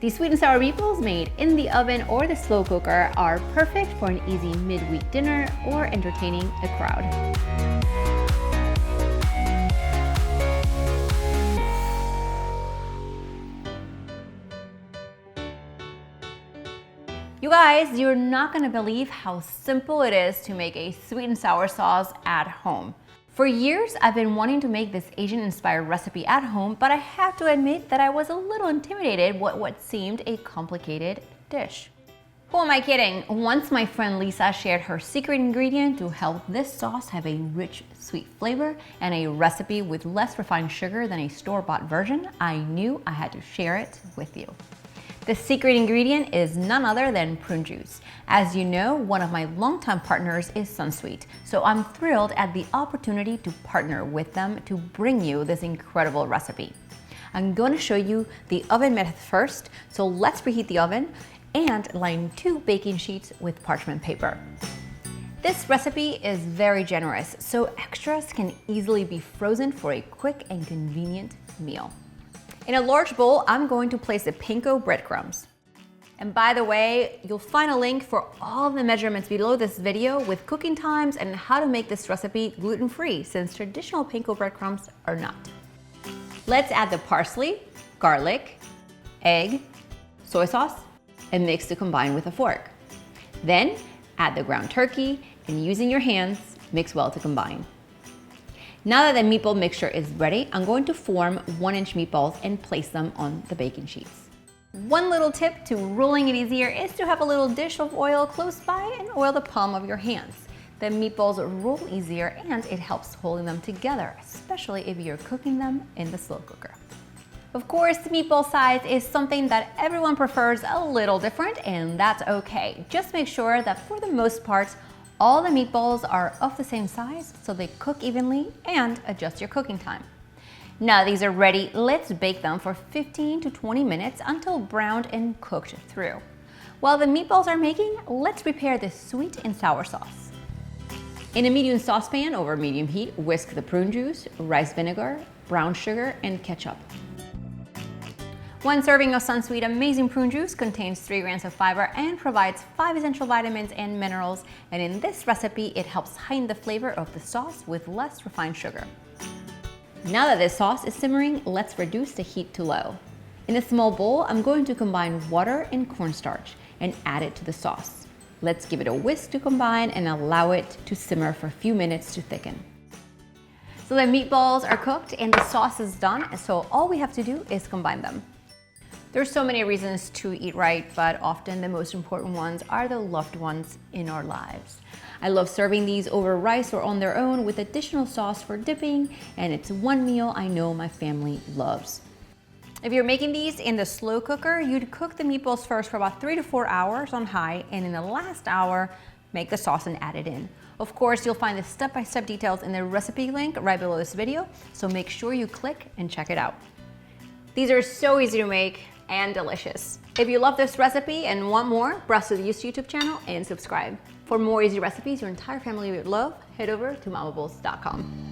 These sweet and sour meatballs made in the oven or the slow cooker are perfect for an easy midweek dinner or entertaining a crowd. You guys, you're not gonna believe how simple it is to make a sweet and sour sauce at home. For years, I've been wanting to make this Asian-inspired recipe at home, but I have to admit that I was a little intimidated with what seemed a complicated dish. Who am I kidding? Once my friend Lisa shared her secret ingredient to help this sauce have a rich, sweet flavor and a recipe with less refined sugar than a store-bought version, I knew I had to share it with you. The secret ingredient is none other than prune juice. As you know, one of my longtime partners is Sunsweet, so I'm thrilled at the opportunity to partner with them to bring you this incredible recipe. I'm going to show you the oven method first, so let's preheat the oven and line 2 baking sheets with parchment paper. This recipe is very generous, so extras can easily be frozen for a quick and convenient meal. In a large bowl, I'm going to place the panko breadcrumbs. And by the way, you'll find a link for all the measurements below this video with cooking times and how to make this recipe gluten-free, since traditional panko breadcrumbs are not. Let's add the parsley, garlic, egg, soy sauce, and mix to combine with a fork. Then add the ground turkey and using your hands, mix well to combine. Now that the meatball mixture is ready, I'm going to form 1-inch meatballs and place them on the baking sheets. One little tip to rolling it easier is to have a little dish of oil close by and oil the palm of your hands. The meatballs roll easier and it helps holding them together, especially if you're cooking them in the slow cooker. Of course, the meatball size is something that everyone prefers a little different, and that's okay. Just make sure that for the most part, all the meatballs are of the same size so they cook evenly, and adjust your cooking time. Now these are ready, let's bake them for 15 to 20 minutes until browned and cooked through. While the meatballs are making, let's prepare the sweet and sour sauce. In a medium saucepan over medium heat, whisk the prune juice, rice vinegar, brown sugar, and ketchup. One serving of Sunsweet Amazing Prune Juice contains 3 grams of fiber and provides 5 essential vitamins and minerals, and in this recipe, it helps heighten the flavor of the sauce with less refined sugar. Now that this sauce is simmering, let's reduce the heat to low. In a small bowl, I'm going to combine water and cornstarch and add it to the sauce. Let's give it a whisk to combine and allow it to simmer for a few minutes to thicken. So the meatballs are cooked and the sauce is done, so all we have to do is combine them. There's so many reasons to eat right, but often the most important ones are the loved ones in our lives. I love serving these over rice or on their own with additional sauce for dipping, and it's one meal I know my family loves. If you're making these in the slow cooker, you'd cook the meatballs first for about 3 to 4 hours on high, and in the last hour, make the sauce and add it in. Of course, you'll find the step-by-step details in the recipe link right below this video, so make sure you click and check it out. These are so easy to make and delicious. If you love this recipe and want more, browse to the YouTube channel and subscribe. For more easy recipes your entire family would love, head over to MOMables.com.